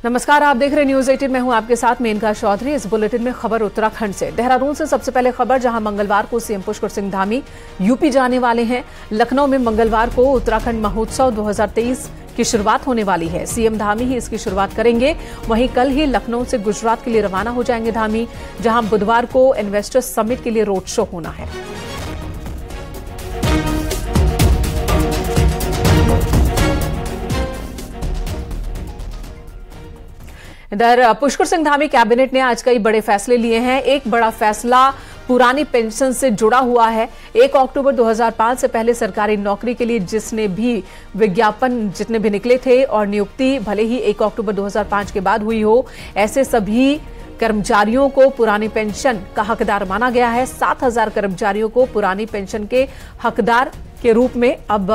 नमस्कार, आप देख रहे न्यूज 18। मैं हूं आपके साथ मेनका चौधरी। इस बुलेटिन में खबर उत्तराखंड से। देहरादून से सबसे पहले खबर, जहां मंगलवार को सीएम पुष्कर सिंह धामी यूपी जाने वाले हैं। लखनऊ में मंगलवार को उत्तराखंड महोत्सव 2023 की शुरुआत होने वाली है। सीएम धामी ही इसकी शुरुआत करेंगे। वहीं कल ही लखनऊ से गुजरात के लिए रवाना हो जाएंगे धामी, जहां बुधवार को इन्वेस्टर्स समिट के लिए रोड शो होना है। इधर पुष्कर सिंह धामी कैबिनेट ने आज कई बड़े फैसले लिए हैं। एक बड़ा फैसला पुरानी पेंशन से जुड़ा हुआ है। 1 अक्टूबर 2005 से पहले सरकारी नौकरी के लिए जितने भी निकले थे और नियुक्ति भले ही 1 अक्टूबर 2005 के बाद हुई हो, ऐसे सभी कर्मचारियों को पुरानी पेंशन का हकदार माना गया है। 7,000 कर्मचारियों को पुरानी पेंशन के हकदार के रूप में अब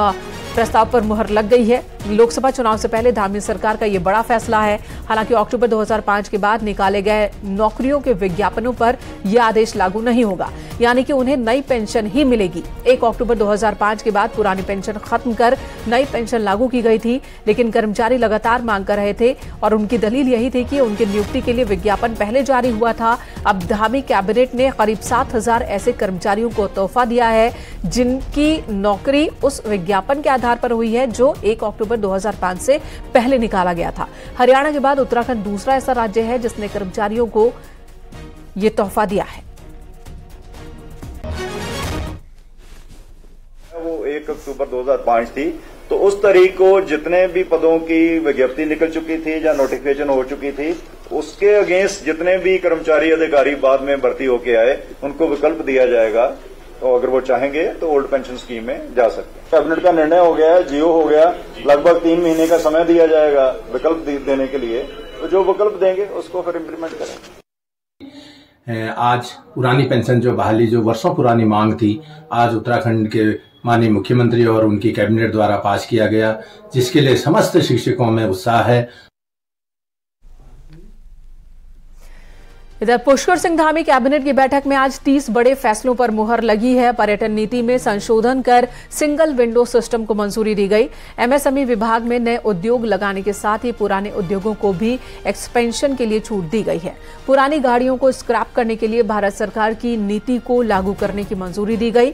प्रस्ताव पर मुहर लग गई है। लोकसभा चुनाव से पहले धामी सरकार का यह बड़ा फैसला है। हालांकि अक्टूबर 2005 के बाद निकाले गए नौकरियों के विज्ञापनों पर यह आदेश लागू नहीं होगा, यानी कि उन्हें नई पेंशन ही मिलेगी। 1 अक्टूबर 2005 के बाद पुरानी पेंशन खत्म कर नई पेंशन लागू की गई थी, लेकिन कर्मचारी लगातार मांग कर रहे थे और उनकी दलील यही थी कि उनकी नियुक्ति के लिए विज्ञापन पहले जारी हुआ था। अब धामी कैबिनेट ने करीब 7,000 ऐसे कर्मचारियों को तोहफा दिया है जिनकी नौकरी उस विज्ञापन के आधार पर हुई है जो 1 अक्टूबर 2005 से पहले निकाला गया था। हरियाणा के बाद उत्तराखंड दूसरा ऐसा राज्य है जिसने कर्मचारियों को यह तोहफा दिया है। वो 1 अक्टूबर 2005 थी, तो उस तारीख को जितने भी पदों की विज्ञप्ति निकल चुकी थी या नोटिफिकेशन हो चुकी थी, उसके अगेंस्ट जितने भी कर्मचारी अधिकारी बाद में भर्ती होके आए, उनको विकल्प दिया जाएगा। तो अगर वो चाहेंगे तो ओल्ड पेंशन स्कीम में जा सकते हैं। कैबिनेट का निर्णय हो गया है, जीओ हो गया, लगभग 3 महीने का समय दिया जाएगा विकल्प देने के लिए। तो जो विकल्प देंगे उसको फिर इम्प्लीमेंट करेंगे। आज पुरानी पेंशन जो बहाली, जो वर्षों पुरानी मांग थी, आज उत्तराखंड के माननीय मुख्यमंत्री और उनकी कैबिनेट द्वारा पास किया गया, जिसके लिए समस्त शिक्षकों में उत्साह है। इधर पुष्कर सिंह धामी कैबिनेट की बैठक में आज 30 बड़े फैसलों पर मुहर लगी है। पर्यटन नीति में संशोधन कर सिंगल विंडो सिस्टम को मंजूरी दी गई। एमएसएमई विभाग में नए उद्योग लगाने के साथ ही पुराने उद्योगों को भी एक्सपेंशन के लिए छूट दी गई है। पुरानी गाड़ियों को स्क्रैप करने के लिए भारत सरकार की नीति को लागू करने की मंजूरी दी गई।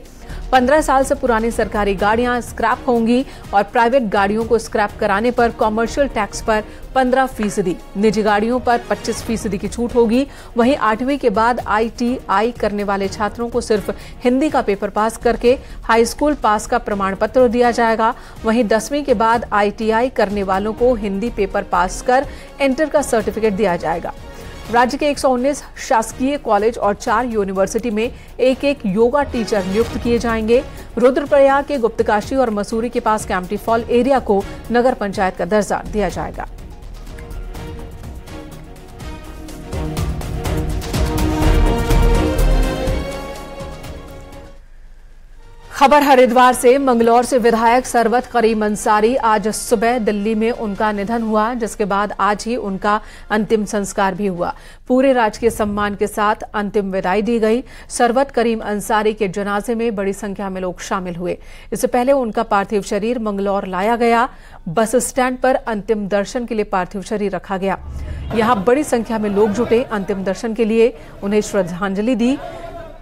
15 साल से पुरानी सरकारी गाड़ियां स्क्रैप होंगी और प्राइवेट गाड़ियों को स्क्रैप कराने पर कॉमर्शियल टैक्स पर 15%, निजी गाड़ियों पर 25% की छूट होगी। वहीं 8वीं के बाद ITI करने वाले छात्रों को सिर्फ हिंदी का पेपर पास करके हाई स्कूल पास का प्रमाण पत्र दिया जाएगा। वहीं 10वीं के बाद ITI करने वालों को हिंदी पेपर पास कर इंटर का सर्टिफिकेट दिया जाएगा। राज्य के 119 शासकीय कॉलेज और 4 यूनिवर्सिटी में एक योगा टीचर नियुक्त किए जाएंगे। रुद्रप्रयाग के गुप्तकाशी और मसूरी के पास कैंपटी फॉल एरिया को नगर पंचायत का दर्जा दिया जाएगा। खबर हरिद्वार से। मंगलौर से विधायक सरवत करीम अंसारी, आज सुबह दिल्ली में उनका निधन हुआ, जिसके बाद आज ही उनका अंतिम संस्कार भी हुआ। पूरे राजकीय सम्मान के साथ अंतिम विदाई दी गई। सरवत करीम अंसारी के जनाजे में बड़ी संख्या में लोग शामिल हुए। इससे पहले उनका पार्थिव शरीर मंगलौर लाया गया। बस स्टैंड पर अंतिम दर्शन के लिए पार्थिव शरीर रखा गया। यहां बड़ी संख्या में लोग जुटे अंतिम दर्शन के लिए, उन्हें श्रद्धांजलि दी।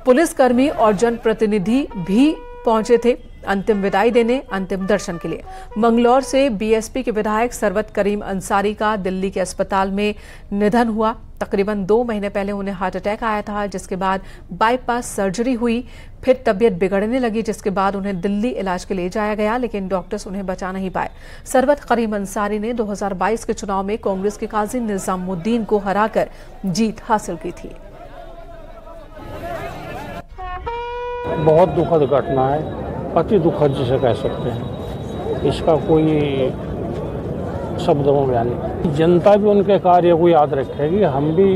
पुलिसकर्मी और जनप्रतिनिधि भी पहुंचे थे अंतिम विदाई देने, अंतिम दर्शन के लिए। मंगलौर से बीएसपी के विधायक सरवत करीम अंसारी का दिल्ली के अस्पताल में निधन हुआ। तकरीबन 2 महीने पहले उन्हें हार्ट अटैक आया था, जिसके बाद बाईपास सर्जरी हुई। फिर तबीयत बिगड़ने लगी, जिसके बाद उन्हें दिल्ली इलाज के लिए जाया गया, लेकिन डॉक्टर्स उन्हें बचा नहीं पाए। सरवत करीम अंसारी ने 2022 के चुनाव में कांग्रेस के काजी निजामुद्दीन को हराकर जीत हासिल की थी। बहुत दुखद घटना है, अति दुखद जिसे कह सकते हैं। इसका कोई शब्दों में बयान नहीं। जनता भी उनके कार्य को याद रखेगी, हम भी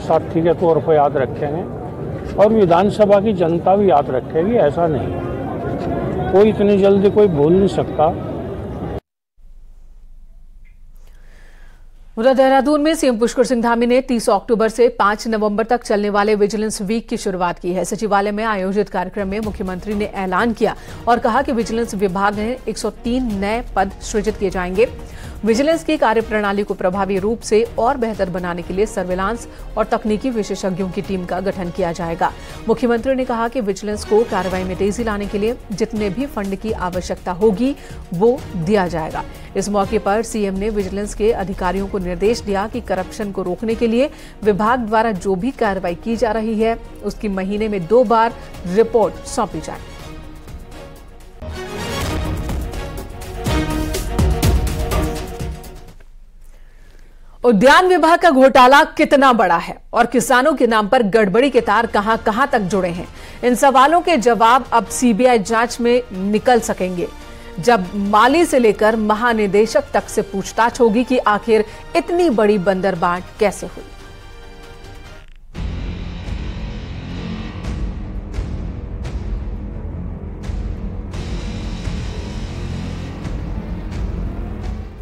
साथी के तौर पर याद रखेंगे और विधानसभा की जनता भी याद रखेगी। ऐसा नहीं, कोई इतनी जल्दी कोई भूल नहीं सकता। उधर देहरादून में सीएम पुष्कर सिंह धामी ने 30 अक्टूबर से 5 नवंबर तक चलने वाले विजिलेंस वीक की शुरुआत की है। सचिवालय में आयोजित कार्यक्रम में मुख्यमंत्री ने ऐलान किया और कहा कि विजिलेंस विभाग में 103 नए पद सृजित किए जाएंगे। विजिलेंस की कार्यप्रणाली को प्रभावी रूप से और बेहतर बनाने के लिए सर्विलांस और तकनीकी विशेषज्ञों की टीम का गठन किया जाएगा। मुख्यमंत्री ने कहा कि विजिलेंस को कार्रवाई में तेजी लाने के लिए जितने भी फंड की आवश्यकता होगी वो दिया जाएगा। इस मौके पर सीएम ने विजिलेंस के अधिकारियों को निर्देश दिया कि करप्शन को रोकने के लिए विभाग द्वारा जो भी कार्रवाई की जा रही है उसकी महीने में 2 बार रिपोर्ट सौंपी जाए। उद्यान विभाग का घोटाला कितना बड़ा है और किसानों के नाम पर गड़बड़ी के तार कहां तक जुड़े हैं, इन सवालों के जवाब अब सीबीआई जांच में निकल सकेंगे, जब माली से लेकर महानिदेशक तक से पूछताछ होगी कि आखिर इतनी बड़ी बंदरबांट कैसे हुई।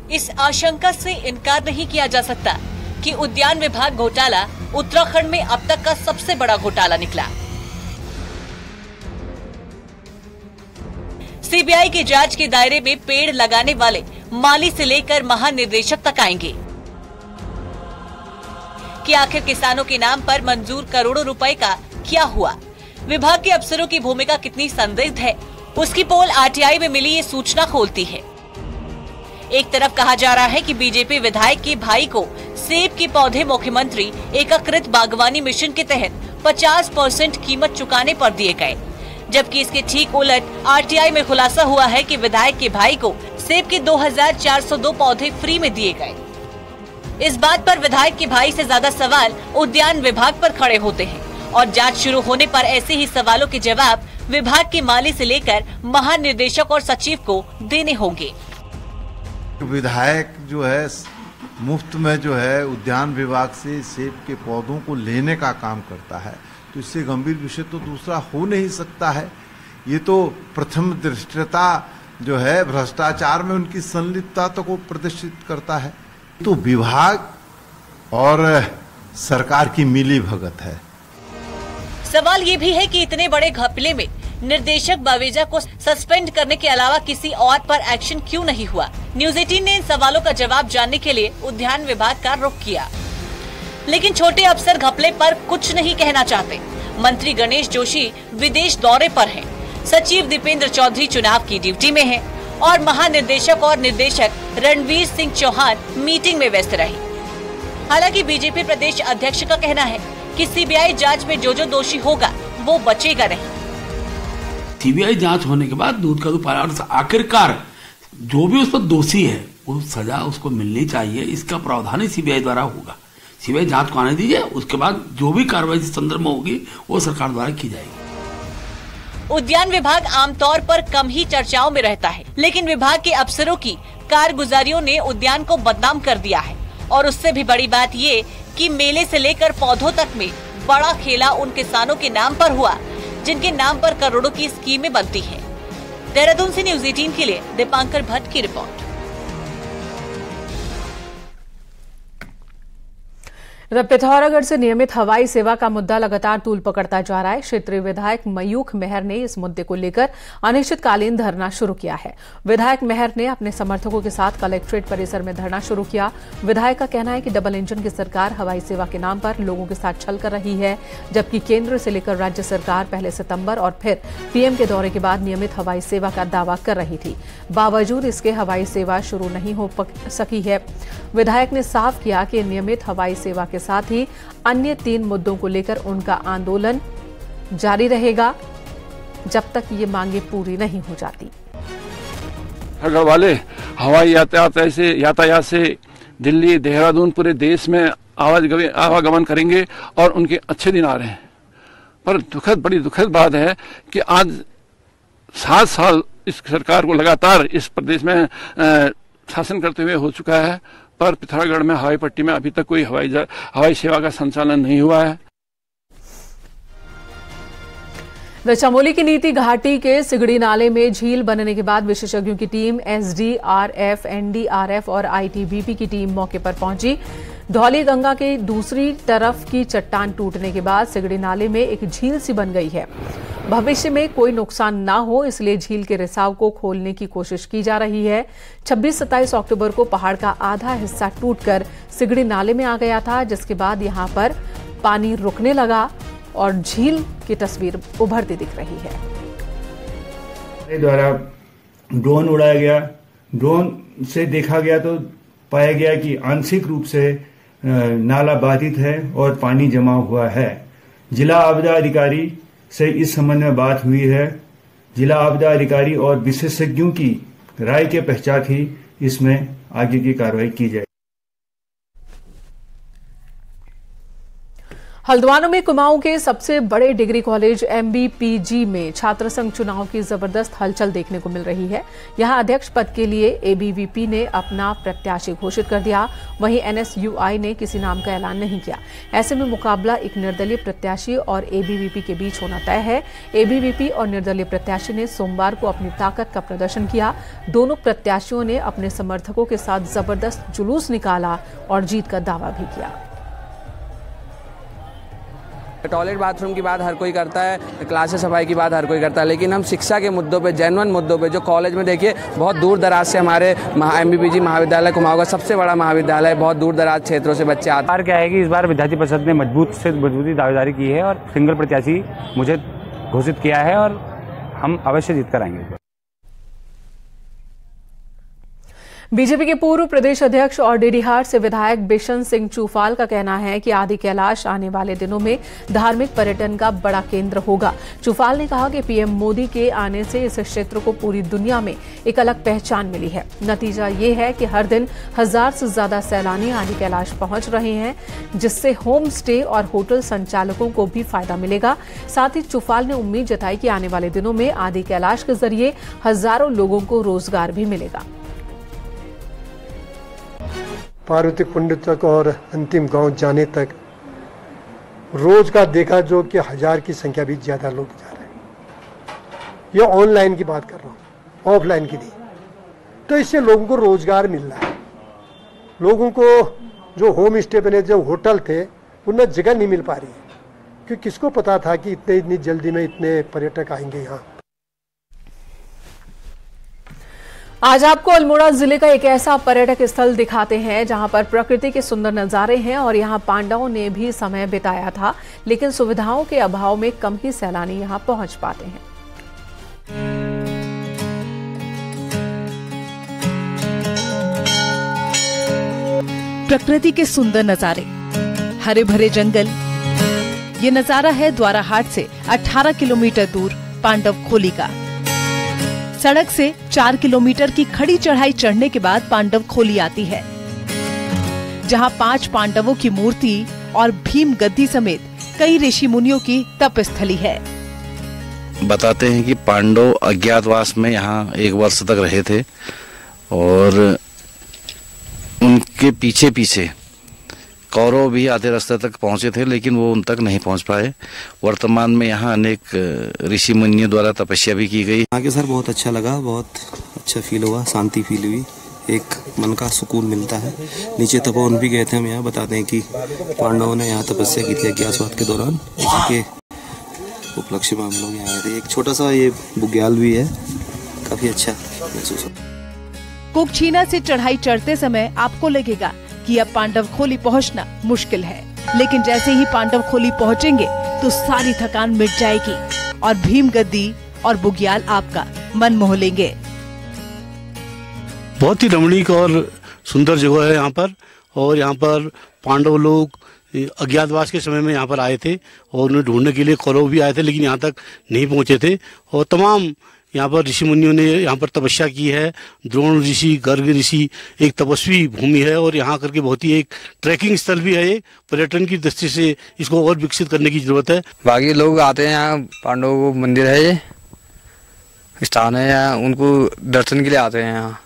इस आशंका से इनकार नहीं किया जा सकता कि उद्यान विभाग घोटाला उत्तराखंड में अब तक का सबसे बड़ा घोटाला निकला। सीबीआई की जांच के दायरे में पेड़ लगाने वाले माली से लेकर महानिदेशक तक आएंगे कि आखिर किसानों के नाम पर मंजूर करोड़ों रुपए का क्या हुआ, विभाग के अफसरों की भूमिका कितनी संदिग्ध है, उसकी पोल आरटीआई में मिली ये सूचना खोलती है। एक तरफ कहा जा रहा है कि बीजेपी विधायक के भाई को सेब के पौधे मुख्यमंत्री एकीकृत बागवानी मिशन के तहत 50% कीमत चुकाने पर दिए गए, जबकि इसके ठीक उलट आरटीआई में खुलासा हुआ है कि विधायक के भाई को सेब के 2402 पौधे फ्री में दिए गए। इस बात पर विधायक के भाई से ज्यादा सवाल उद्यान विभाग पर खड़े होते हैं और जांच शुरू होने पर ऐसे ही सवालों के जवाब विभाग के माली से लेकर महानिदेशक और सचिव को देने होंगे। विधायक जो है मुफ्त में जो है उद्यान विभाग से सेब के पौधों को लेने का काम करता है, तो इससे गंभीर विषय तो दूसरा हो नहीं सकता है। ये तो प्रथम दृष्टता जो है भ्रष्टाचार में उनकी संलिप्तता को प्रदर्शित करता है। तो विभाग और सरकार की मिली भगत है। सवाल ये भी है कि इतने बड़े घपले में निर्देशक बावेजा को सस्पेंड करने के अलावा किसी और पर एक्शन क्यों नहीं हुआ। न्यूज 18 ने इन सवालों का जवाब जानने के लिए उद्यान विभाग का रुख किया, लेकिन छोटे अफसर घपले पर कुछ नहीं कहना चाहते। मंत्री गणेश जोशी विदेश दौरे पर हैं, सचिव दीपेंद्र चौधरी चुनाव की ड्यूटी में हैं और महानिदेशक और निर्देशक रणवीर सिंह चौहान मीटिंग में व्यस्त रहे। हालांकि बीजेपी प्रदेश अध्यक्ष का कहना है कि सीबीआई जांच में जो दोषी होगा वो बचेगा नहीं। सीबीआई जांच होने के बाद दूध का दूध पानी, आखिरकार जो भी उस पर दोषी है वो सजा उसको मिलनी चाहिए। इसका प्रावधान ही सीबीआई द्वारा होगा। सीबीआई जांच को आने दीजिए, उसके बाद जो भी कार्रवाई इस संदर्भ में होगी वो सरकार द्वारा की जाएगी। उद्यान विभाग आमतौर पर कम ही चर्चाओं में रहता है, लेकिन विभाग के अफसरों की कारगुजारियों ने उद्यान को बदनाम कर दिया है। और उससे भी बड़ी बात ये कि मेले से लेकर पौधों तक में बड़ा खेला उन किसानों के नाम पर हुआ जिनके नाम पर करोड़ों की स्कीमें बनती हैं। देहरादून से न्यूज 18 के लिए दीपांकर भट्ट की रिपोर्ट। पिथौरागढ़ से नियमित हवाई सेवा का मुद्दा लगातार तूल पकड़ता जा रहा है। क्षेत्रीय विधायक मयूख मेहर ने इस मुद्दे को लेकर अनिश्चितकालीन धरना शुरू किया है। विधायक मेहर ने अपने समर्थकों के साथ कलेक्ट्रेट परिसर में धरना शुरू किया। विधायक का कहना है कि डबल इंजन की सरकार हवाई सेवा के नाम पर लोगों के साथ छल कर रही है, जबकि केंद्र से लेकर राज्य सरकार पहले सितंबर और फिर पीएम के दौरे के बाद नियमित हवाई सेवा का दावा कर रही थी। बावजूद इसके हवाई सेवा शुरू नहीं हो सकी है। विधायक ने साफ किया कि नियमित हवाई सेवा के साथ ही अन्य 3 मुद्दों को लेकर उनका आंदोलन जारी रहेगा जब तक ये मांगे पूरी नहीं हो जाती। अगर वाले हवाई यातायात से दिल्ली, देहरादून, पूरे देश में आवागमन करेंगे और उनके अच्छे दिन आ रहे हैं। पर बड़ी दुखद बात है कि आज 7 साल इस सरकार को लगातार इस प्रदेश में शासन करते हुए हो चुका है, पर पिथौरागढ़ में हवाई पट्टी में अभी तक कोई हवाई सेवा का संचालन नहीं हुआ है। चमोली की नीति घाटी के सिगड़ी नाले में झील बनने के बाद विशेषज्ञों की टीम एसडीआरएफ, एनडीआरएफ और आईटीबीपी की टीम मौके पर पहुंची। धौली गंगा के दूसरी तरफ की चट्टान टूटने के बाद सिगड़ी नाले में एक झील सी बन गई है। भविष्य में कोई नुकसान ना हो इसलिए झील के रिसाव को खोलने की कोशिश की जा रही है। 26-27 अक्टूबर को पहाड़ का आधा हिस्सा टूटकर सिगड़ी नाले में आ गया था, जिसके बाद यहां पर पानी रुकने लगा और झील की तस्वीर उभरती दिख रही है। द्वारा ड्रोन उड़ाया गया, ड्रोन से देखा गया तो पाया गया कि आंशिक रूप से नाला बाधित है और पानी जमा हुआ है। जिला आपदा अधिकारी से इस संबंध में बात हुई है। जिला आपदा अधिकारी और विशेषज्ञों की राय के पश्चात ही इसमें आगे की कार्रवाई की जाए। हल्द्वानी में कुमाऊं के सबसे बड़े डिग्री कॉलेज MBPG में छात्र संघ चुनाव की जबरदस्त हलचल देखने को मिल रही है। यहां अध्यक्ष पद के लिए ABVP ने अपना प्रत्याशी घोषित कर दिया, वहीं NSUI ने किसी नाम का ऐलान नहीं किया। ऐसे में मुकाबला एक निर्दलीय प्रत्याशी और ABVP के बीच होना तय है। ABVP और निर्दलीय प्रत्याशी ने सोमवार को अपनी ताकत का प्रदर्शन किया। दोनों प्रत्याशियों ने अपने समर्थकों के साथ जबरदस्त जुलूस निकाला और जीत का दावा भी किया। टॉयलेट बाथरूम की बात हर कोई करता है, क्लास सफाई की बात हर कोई करता है, लेकिन हम शिक्षा के मुद्दों पे, जेन्युइन मुद्दों पे, जो कॉलेज में देखिए बहुत दूर दराज से हमारे MBPG महाविद्यालय कुमाऊं का सबसे बड़ा महाविद्यालय, बहुत दूर दराज क्षेत्रों से बच्चे आते हैं। क्या है कि इस बार विद्यार्थी परिषद ने मजबूती दावेदारी की है और सिंगल प्रत्याशी मुझे घोषित किया है और हम अवश्य जीत कर आएंगे। बीजेपी के पूर्व प्रदेश अध्यक्ष और डीडीहाट से विधायक बिशन सिंह चूफाल का कहना है कि आदि कैलाश आने वाले दिनों में धार्मिक पर्यटन का बड़ा केंद्र होगा। चूफाल ने कहा कि पीएम मोदी के आने से इस क्षेत्र को पूरी दुनिया में एक अलग पहचान मिली है। नतीजा ये है कि हर दिन 1000 से ज्यादा सैलानी आदि कैलाश पहुंच रहे हैं, जिससे होम स्टे और होटल संचालकों को भी फायदा मिलेगा। साथ ही चूफाल ने उम्मीद जताई कि आने वाले दिनों में आदि कैलाश के जरिए हजारों लोगों को रोजगार भी मिलेगा। पार्वती कुंड तक और अंतिम गांव जाने तक रोज का देखा जो कि 1000 की संख्या भी ज्यादा लोग जा रहे हैं। ये ऑनलाइन की बात कर रहा हूँ, ऑफलाइन की नहीं। तो इससे लोगों को रोजगार मिल रहा है। लोगों को जो होम स्टे बने, जो होटल थे, उन्हें जगह नहीं मिल पा रही है, क्योंकि किसको पता था कि इतनी जल्दी में इतने पर्यटक आएंगे यहाँ। आज आपको अल्मोड़ा जिले का एक ऐसा पर्यटक स्थल दिखाते हैं जहां पर प्रकृति के सुंदर नजारे हैं और यहां पांडवों ने भी समय बिताया था, लेकिन सुविधाओं के अभाव में कम ही सैलानी यहां पहुंच पाते हैं। प्रकृति के सुंदर नजारे, हरे भरे जंगल। ये नजारा है द्वाराहाट से 18 किलोमीटर दूर पांडव खोली का। सड़क से 4 किलोमीटर की खड़ी चढ़ाई चढ़ने के बाद पांडव खोली आती है, जहां 5 पांडवों की मूर्ति और भीम गद्दी समेत कई ऋषि मुनियों की तप स्थली है। बताते हैं कि पांडव अज्ञातवास में यहाँ 1 वर्ष तक रहे थे और उनके पीछे पीछे कौरव भी आधे रास्ते तक पहुंचे थे, लेकिन वो उन तक नहीं पहुंच पाए। वर्तमान में यहाँ अनेक ऋषि मुनियों द्वारा तपस्या भी की गई। आगे सर बहुत अच्छा लगा, बहुत अच्छा फील हुआ, शांति फील हुई, एक मन का सुकून मिलता है। नीचे तपोवन भी गए थे हम। यहाँ बताते हैं कि पांडवों ने यहाँ तपस्या की थी अज्ञातवास के दौरान, इसके उपलक्ष्य में हम लोग यहाँ आए थे। एक छोटा सा ये बुग्याल भी है, काफी अच्छा महसूस होता। कुकछीना से चढ़ाई चढ़ते समय आपको लगेगा कि अब पांडव खोली पहुंचना मुश्किल है, लेकिन जैसे ही पांडव खोली पहुंचेंगे तो सारी थकान मिट जाएगी और भीम गद्दी और बुग्याल आपका मन मोह लेंगे। बहुत ही रमणीक और सुंदर जगह है यहाँ पर, और यहाँ पर पांडव लोग अज्ञातवास के समय में यहाँ पर आए थे और उन्हें ढूंढने के लिए कौरव भी आए थे, लेकिन यहाँ तक नहीं पहुँचे थे। और तमाम यहाँ पर ऋषि मुनियों ने यहाँ पर तपस्या की है। द्रोण ऋषि, गर्ग ऋषि एक तपस्वी भूमि है और यहाँ करके बहुत ही एक ट्रैकिंग स्थल भी है। ये पर्यटन की दृष्टि से इसको और विकसित करने की जरूरत है। बाकी लोग आते हैं यहाँ, पांडवों को मंदिर है, ये स्थान है, यहाँ उनको दर्शन के लिए आते हैं यहाँ।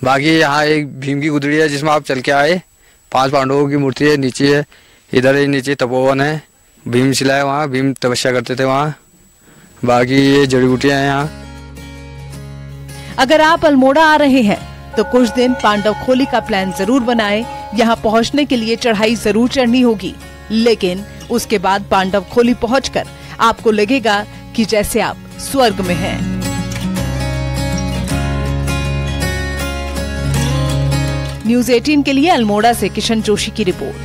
बाकी यहाँ एक भीम की गुदड़ी है जिसमें आप चल के आए, 5 पांडवों की मूर्ति है, नीचे है, इधर ही नीचे तपोवन है, भीम शिला है, वहाँ भीम तपस्या करते थे वहाँ। बाकी ये जड़ी बूटियां हैं यहाँ। अगर आप अल्मोड़ा आ रहे हैं तो कुछ दिन पांडव खोली का प्लान जरूर बनाएं। यहाँ पहुँचने के लिए चढ़ाई जरूर चढ़नी होगी, लेकिन उसके बाद पांडव खोली पहुँचकर आपको लगेगा कि जैसे आप स्वर्ग में हैं। न्यूज़ 18 के लिए अल्मोड़ा से किशन जोशी की रिपोर्ट।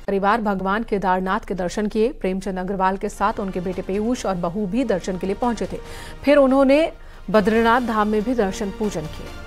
परिवार भगवान केदारनाथ के दर्शन किए। प्रेमचंद अग्रवाल के साथ उनके बेटे पीयूष और बहू भी दर्शन के लिए पहुंचे थे। फिर उन्होंने बद्रीनाथ धाम में भी दर्शन पूजन किए।